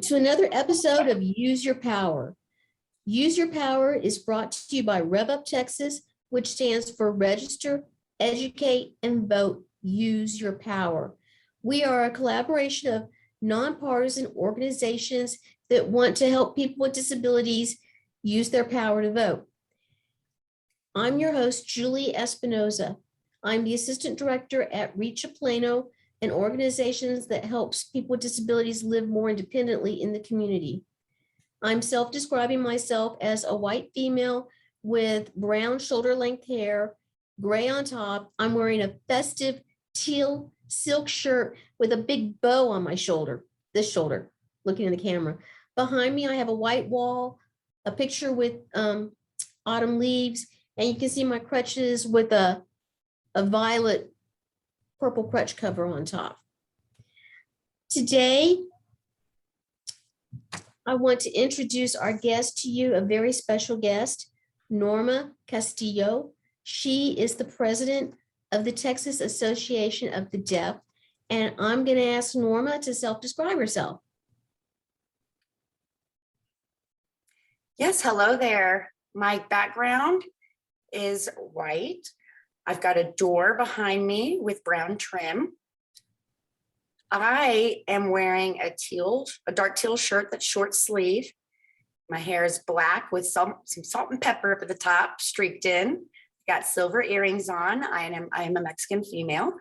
to another episode of Use Your Power. Use Your Power is brought to you by Rev Up Texas, which stands for Register, Educate, and Vote. Use Your Power. We are a collaboration of nonpartisan organizations that want to help people with disabilities use their power to vote. I'm your host, Julie Espinoza. I'm the Assistant Director at Reach a Plano, an organization that helps people with disabilities live more independently in the community. I'm self-describing myself as a white female with brown shoulder-length hair, gray on top. I'm wearing a festive teal silk shirt with a big bow on my shoulder, this shoulder, looking in the camera. Behind me, I have a white wall, a picture with autumn leaves, and you can see my crutches with a violet purple crutch cover on top. Today, I want to introduce our guest to you, a very special guest, Norma Castillo. She is the president of the Texas Association of the Deaf, and I'm going to ask Norma to self-describe herself. Yes, hello there. My background is white. I've got a door behind me with brown trim. I am wearing a dark teal shirt that's short sleeve. My hair is black with some salt and pepper up at the top, streaked in. Got silver earrings on. I am a Mexican female.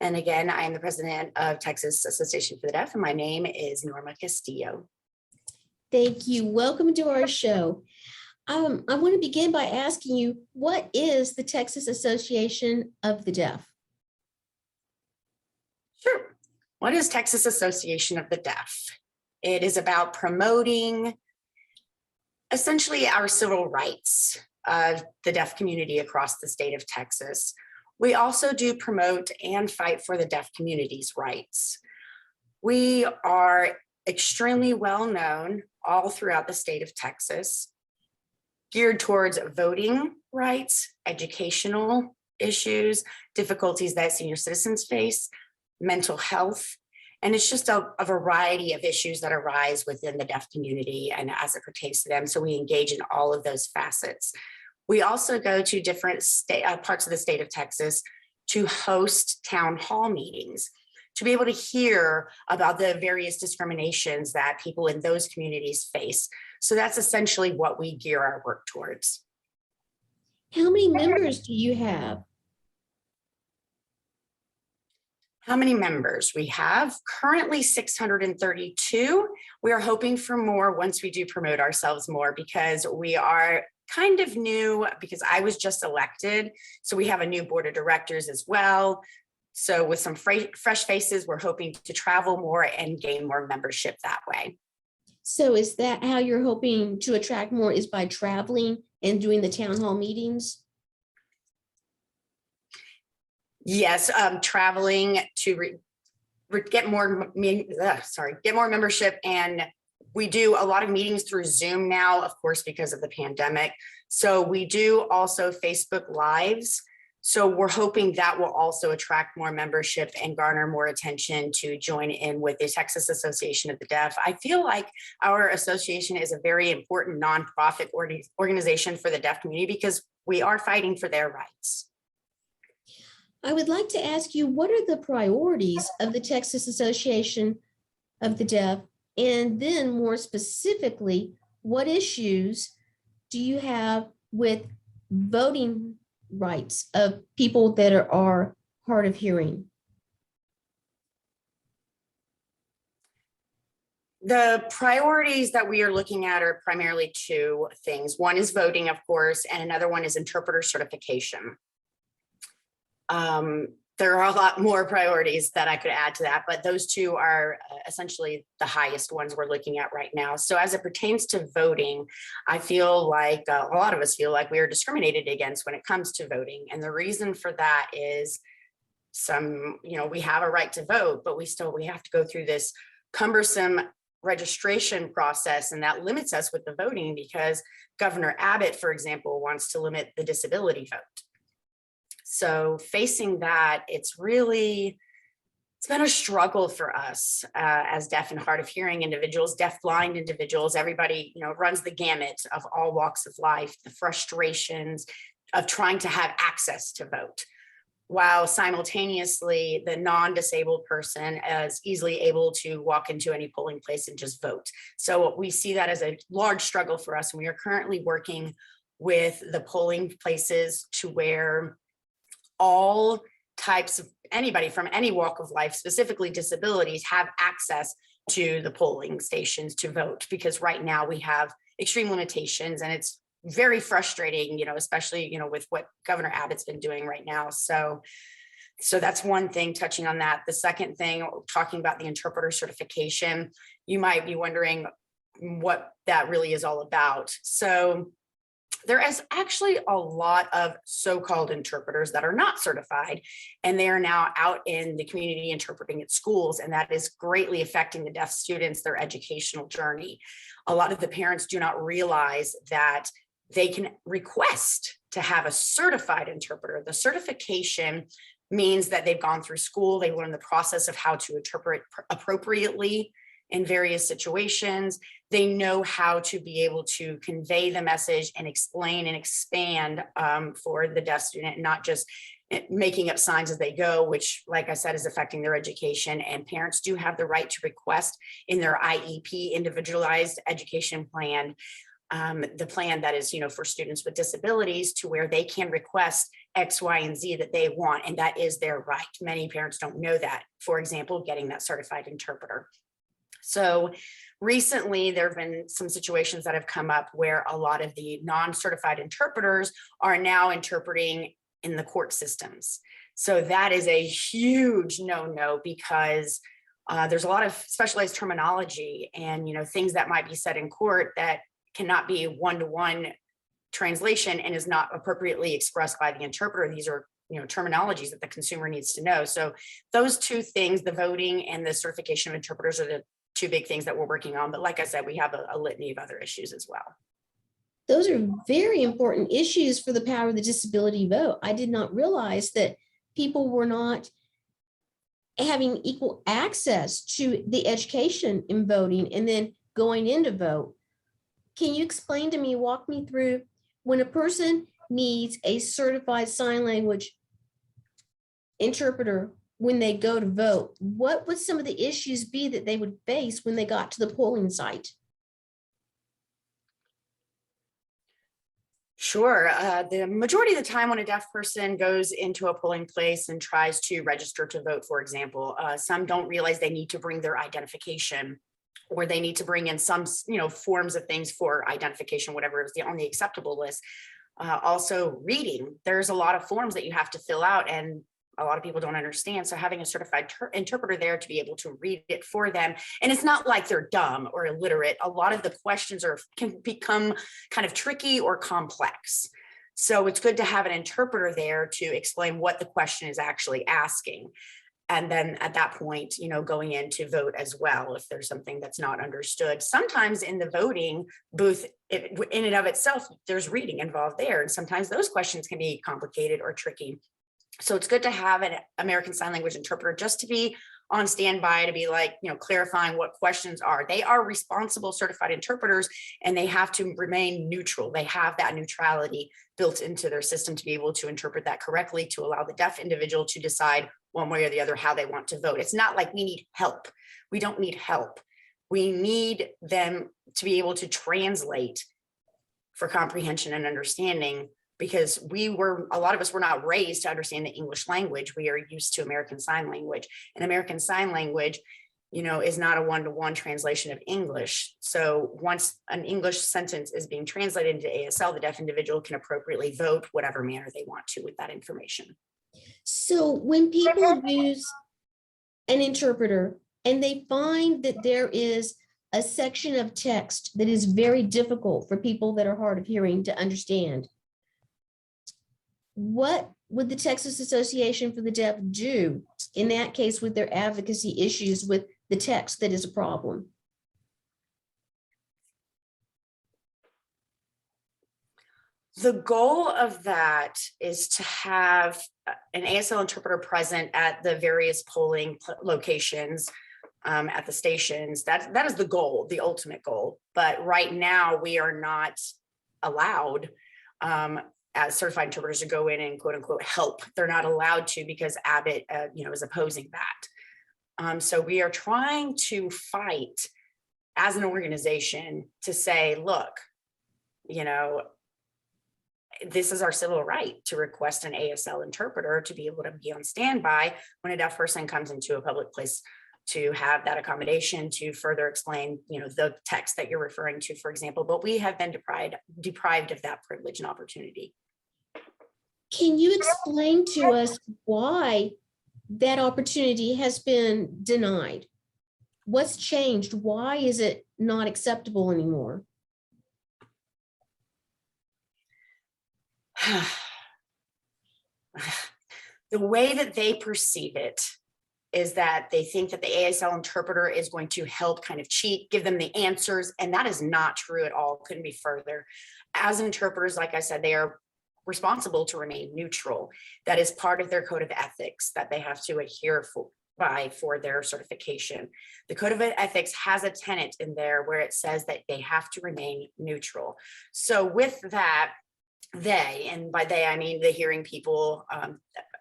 And again, I am the president of Texas Association for the Deaf, and my name is Norma Castillo. Thank you. Welcome to our show. I want to begin by asking you, what is the Texas Association of the Deaf? Sure. What is Texas Association of the Deaf? It is about promoting essentially our civil rights of the deaf community across the state of Texas. We also do promote and fight for the deaf community's rights. We are extremely well known all throughout the state of Texas, geared towards voting rights, educational issues, difficulties that senior citizens face, mental health, and it's just a variety of issues that arise within the deaf community and as it pertains to them. So we engage in all of those facets. We also go to different parts of the state of Texas to host town hall meetings, to be able to hear about the various discriminations that people in those communities face. So that's essentially what we gear our work towards. How many members do you have? How many members we have? Currently 632. We are hoping for more once we do promote ourselves more, because we are kind of new, because I was just elected. So we have a new board of directors as well. So with some fresh faces, we're hoping to travel more and gain more membership that way. So is that how you're hoping to attract more, is by traveling and doing the town hall meetings? Yes, traveling to get more membership, and we do a lot of meetings through Zoom now, of course, because of the pandemic. So we do also Facebook Lives. So we're hoping that will also attract more membership and garner more attention to join in with the Texas Association of the Deaf. I feel like our association is a very important nonprofit organization for the deaf community because we are fighting for their rights. I would like to ask you, what are the priorities of the Texas Association of the Deaf? And then more specifically, what issues do you have with voting rights of people that are hard of hearing? The priorities that we are looking at are primarily two things. One is voting, of course, and another one is interpreter certification. There are a lot more priorities that I could add to that, but those two are essentially the highest ones we're looking at right now. So as it pertains to voting, I feel like a lot of us feel like we are discriminated against when it comes to voting. And the reason for that is we have a right to vote, but we have to go through this cumbersome registration process, and that limits us with the voting because Governor Abbott, for example, wants to limit the disability vote. So facing that, it's really It's been a struggle for us as deaf and hard of hearing individuals, deaf blind individuals. Everybody, runs the gamut of all walks of life, the frustrations of trying to have access to vote, while simultaneously the non-disabled person is easily able to walk into any polling place and just vote. So we see that as a large struggle for us. And we are currently working with the polling places to where all types of anybody from any walk of life, specifically disabilities, have access to the polling stations to vote, because right now we have extreme limitations, and it's very frustrating, especially, with what Governor Abbott's been doing right now. So that's one thing, touching on that. The second thing, talking about the interpreter certification, you might be wondering what that really is all about. So there is actually a lot of so-called interpreters that are not certified, and they are now out in the community interpreting at schools, and that is greatly affecting the deaf students, their educational journey. A lot of the parents do not realize that they can request to have a certified interpreter. The certification means that they've gone through school, they learned the process of how to interpret appropriately in various situations. They know how to be able to convey the message and explain and expand for the deaf student, not just making up signs as they go, which, like I said, is affecting their education. And parents do have the right to request in their IEP, individualized education plan, the plan that is, for students with disabilities, to where they can request X, Y, and Z that they want, and that is their right. Many parents don't know that. For example, getting that certified interpreter. So recently, there have been some situations that have come up where a lot of the non-certified interpreters are now interpreting in the court systems. So that is a huge no-no, because there's a lot of specialized terminology and things that might be said in court that cannot be one-to-one translation and is not appropriately expressed by the interpreter. These are terminologies that the consumer needs to know. So those two things, the voting and the certification of interpreters, are the two big things that we're working on. But like I said, we have a litany of other issues as well. Those are very important issues for the power of the disability vote. I did not realize that people were not having equal access to the education in voting and then going in to vote. Can you explain to me, walk me through, when a person needs a certified sign language interpreter when they go to vote, what would some of the issues be that they would face when they got to the polling site? Sure. The majority of the time when a deaf person goes into a polling place and tries to register to vote, for example, some don't realize they need to bring their identification, or they need to bring in some, forms of things for identification, whatever is on the acceptable list. Also reading, there's a lot of forms that you have to fill out, and a lot of people don't understand. So having a certified interpreter there to be able to read it for them. And it's not like they're dumb or illiterate. A lot of the questions can become kind of tricky or complex. So it's good to have an interpreter there to explain what the question is actually asking. And then at that point, going in to vote as well, if there's something that's not understood. Sometimes in the voting booth, in and of itself, there's reading involved there. And sometimes those questions can be complicated or tricky. So it's good to have an American Sign Language interpreter just to be on standby, to be like, clarifying what questions are. They are responsible certified interpreters, and they have to remain neutral. They have that neutrality built into their system to be able to interpret that correctly, to allow the deaf individual to decide one way or the other how they want to vote. It's not like we need help. We don't need help. We need them to be able to translate for comprehension and understanding, because a lot of us were not raised to understand the English language. We are used to American Sign Language, and American Sign Language, is not a one-to-one translation of English. So once an English sentence is being translated into ASL, the deaf individual can appropriately vote whatever manner they want to with that information. So when people use an interpreter and they find that there is a section of text that is very difficult for people that are hard of hearing to understand, what would the Texas Association for the Deaf do in that case with their advocacy issues with the text that is a problem? The goal of that is to have an ASL interpreter present at the various polling locations, at the stations. That is the goal, the ultimate goal. But right now we are not allowed as certified interpreters to go in and quote unquote help. They're not allowed to because Abbott, is opposing that. So we are trying to fight as an organization to say, look, this is our civil right to request an ASL interpreter to be able to be on standby when a deaf person comes into a public place, to have that accommodation to further explain, the text that you're referring to, for example. But we have been deprived of that privilege and opportunity. Can you explain to us why that opportunity has been denied? What's changed? Why is it not acceptable anymore? The way that they perceive it is that they think that the ASL interpreter is going to help kind of cheat, give them the answers, and that is not true at all. Couldn't be further. As interpreters, like I said, they are responsible to remain neutral. That is part of their code of ethics that they have to adhere by for their certification. The code of ethics has a tenet in there where it says that they have to remain neutral. So with that, and by they I mean the hearing people,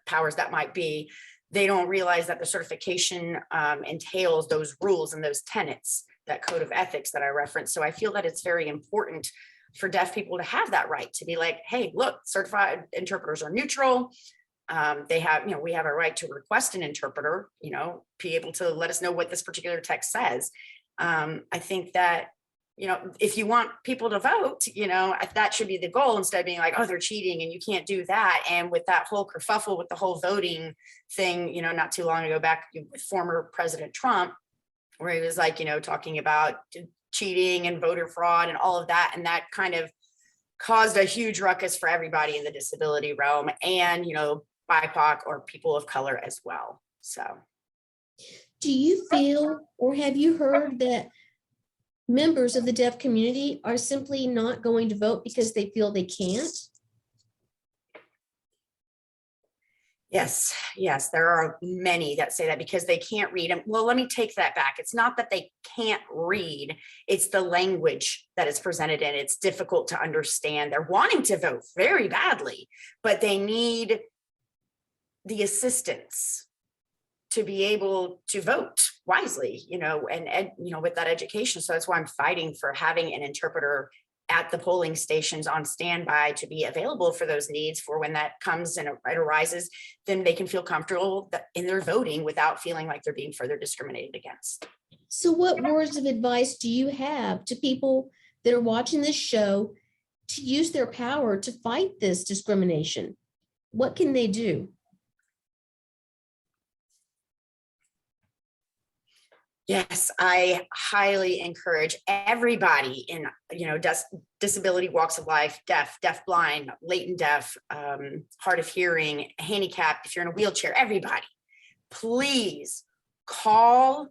powers that might be, they don't realize that the certification entails those rules and those tenets, that code of ethics that I referenced. So I feel that it's very important for deaf people to have that right to be like, hey, look, certified interpreters are neutral. They have, we have a right to request an interpreter, be able to let us know what this particular text says. I think that, if you want people to vote, that should be the goal, instead of being like, oh, they're cheating and you can't do that. And with that whole kerfuffle with the whole voting thing, not too long ago back with former President Trump, where he was like, talking about cheating and voter fraud and all of that. And that kind of caused a huge ruckus for everybody in the disability realm and, BIPOC or people of color as well. So. Do you feel, or have you heard that members of the deaf community are simply not going to vote because they feel they can't? Yes, there are many that say that because they can't read. And well, let me take that back. It's not that they can't read, it's the language that is presented and it's difficult to understand. They're wanting to vote very badly, but they need the assistance to be able to vote wisely, and with that education. So that's why I'm fighting for having an interpreter at the polling stations on standby to be available for those needs, for when that comes and it arises, then they can feel comfortable in their voting without feeling like they're being further discriminated against. So what words of advice do you have to people that are watching this show to use their power to fight this discrimination? What can they do? Yes, I highly encourage everybody in, disability walks of life, deaf, blind, latent deaf, hard of hearing, handicapped, if you're in a wheelchair, everybody, please call,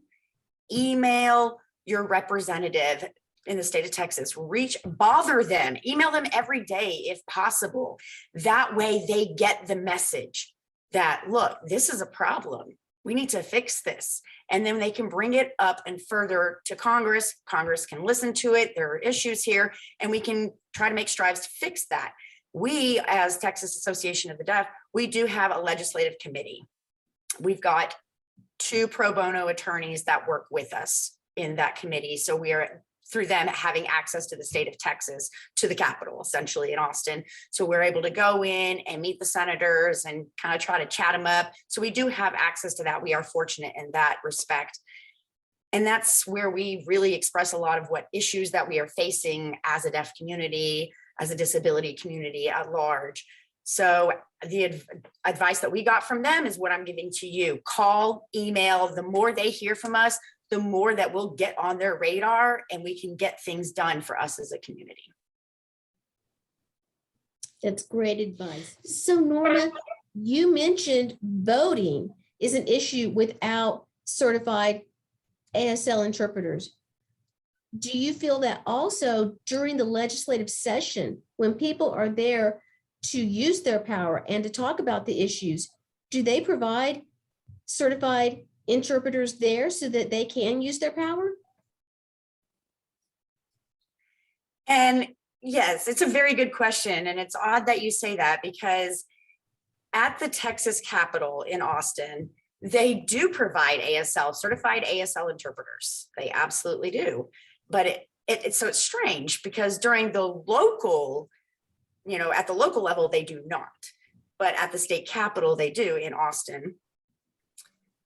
email your representative in the state of Texas, bother them, email them every day if possible. That way they get the message that, look, this is a problem. We need to fix this. And then they can bring it up and further to Congress. Congress can listen to it. There are issues here, and we can try to make strides to fix that. We, as Texas Association of the Deaf, we do have a legislative committee. We've got 2 pro bono attorneys that work with us in that committee. So we are, through them, having access to the state of Texas, to the Capitol, essentially in Austin. So we're able to go in and meet the senators and kind of try to chat them up. So we do have access to that. We are fortunate in that respect. And that's where we really express a lot of what issues that we are facing as a deaf community, as a disability community at large. So the advice that we got from them is what I'm giving to you. Call, email. The more they hear from us, the more that we'll get on their radar and we can get things done for us as a community. That's great advice. So Norma, you mentioned voting is an issue without certified ASL interpreters. do you feel that also during the legislative session, when people are there to use their power and to talk about the issues, do they provide certified interpreters there so that they can use their power? And yes, it's a very good question. And it's odd that you say that because at the Texas Capitol in Austin, they do provide ASL, certified ASL interpreters. They absolutely do. But so it's strange because during the local, at the local level, they do not. But at the state capitol, they do in Austin.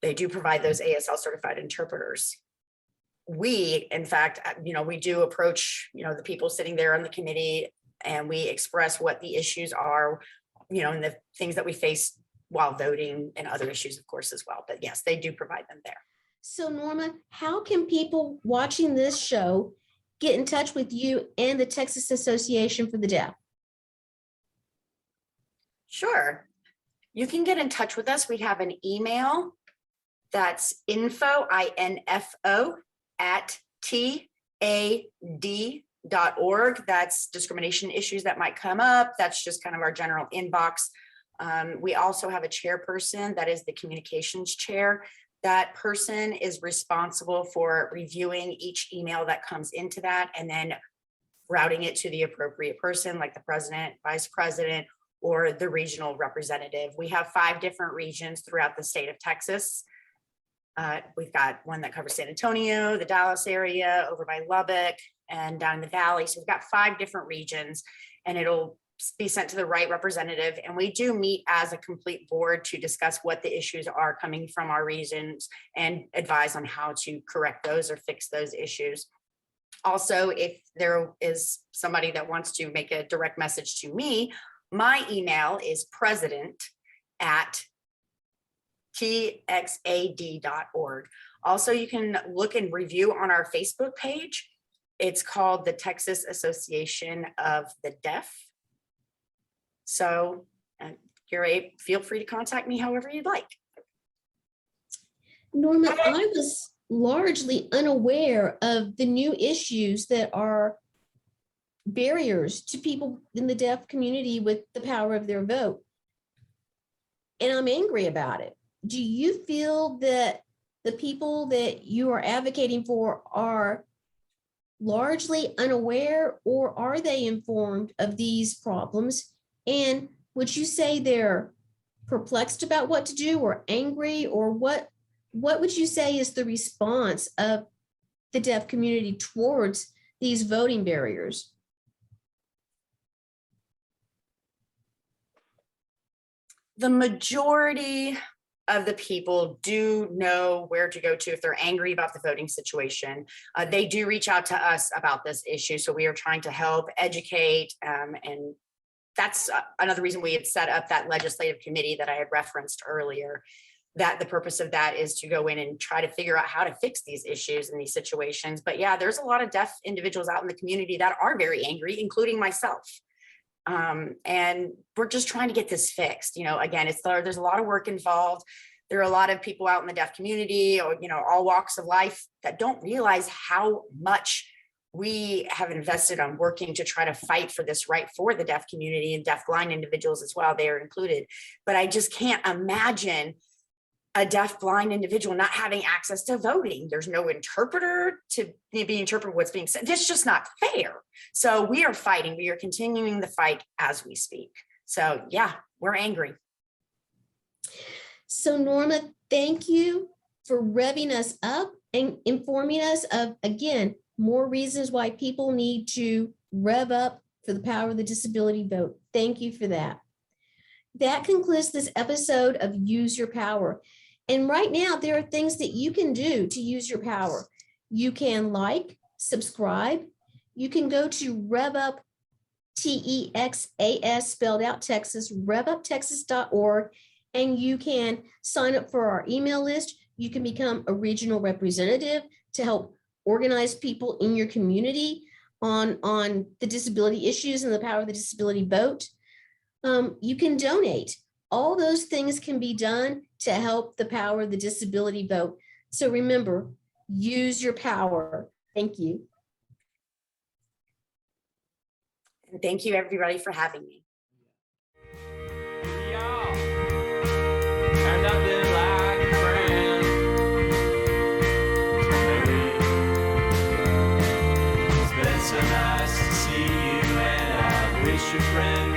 They do provide those ASL certified interpreters. We, in fact, we do approach, the people sitting there on the committee, and we express what the issues are, and the things that we face while voting and other issues, of course, as well. But yes, they do provide them there. So Norma, how can people watching this show get in touch with you and the Texas Association for the Deaf? Sure. You can get in touch with us. We have an email that's info, INFO, at TXAD.org. That's discrimination issues that might come up. That's just kind of our general inbox. We also have a chairperson that is the communications chair. That person is responsible for reviewing each email that comes into that and then routing it to the appropriate person, like the president, vice president, or the regional representative. We have 5 different regions throughout the state of Texas. We've got one that covers San Antonio, the Dallas area, over by Lubbock, and down in the valley. So we've got 5 different regions, and it'll be sent to the right representative. And we do meet as a complete board to discuss what the issues are coming from our regions and advise on how to correct those or fix those issues. Also, if there is somebody that wants to make a direct message to me, my email is president@txad.org. Also, you can look and review on our Facebook page. It's called the Texas Association of the Deaf. So feel free to contact me however you'd like. Norma, I was largely unaware of the new issues that are barriers to people in the deaf community with the power of their vote. And I'm angry about it. Do you feel that the people that you are advocating for are largely unaware, or are they informed of these problems? And would you say they're perplexed about what to do, or angry, or what would you say is the response of the deaf community towards these voting barriers? The majority of the people do know where to go to if they're angry about the voting situation. They do reach out to us about this issue. So we are trying to help educate, and that's another reason we had set up that legislative committee that I had referenced earlier, that the purpose of that is to go in and try to figure out how to fix these issues in these situations. But yeah, there's a lot of deaf individuals out in the community that are very angry, including myself. And we're just trying to get this fixed. Again, there's a lot of work involved. There are a lot of people out in the deaf community, or, all walks of life, that don't realize how much we have invested on working to try to fight for this right for the deaf community, and deaf blind individuals as well. They are included. But I just can't imagine a deaf blind individual not having access to voting. There's no interpreter to be interpreting what's being said. It's just not fair. So we are fighting. We are continuing the fight as we speak. So yeah, we're angry. So Norma, thank you for revving us up and informing us of, again, more reasons why people need to rev up for the power of the disability vote. Thank you for that. That concludes this episode of Use Your Power. And right now, there are things that you can do to use your power. You can like, subscribe. You can go to Rev Up, TEXAS, spelled out Texas, revuptexas.org, and you can sign up for our email list. You can become a regional representative to help organize people in your community on the disability issues and the power of the disability vote. You can donate. All those things can be done to help the power of the disability vote. So remember, use your power. Thank you. And thank you, everybody, for having me. Y'all turned out there like a friend. It's been so nice to see you, and I wish your friend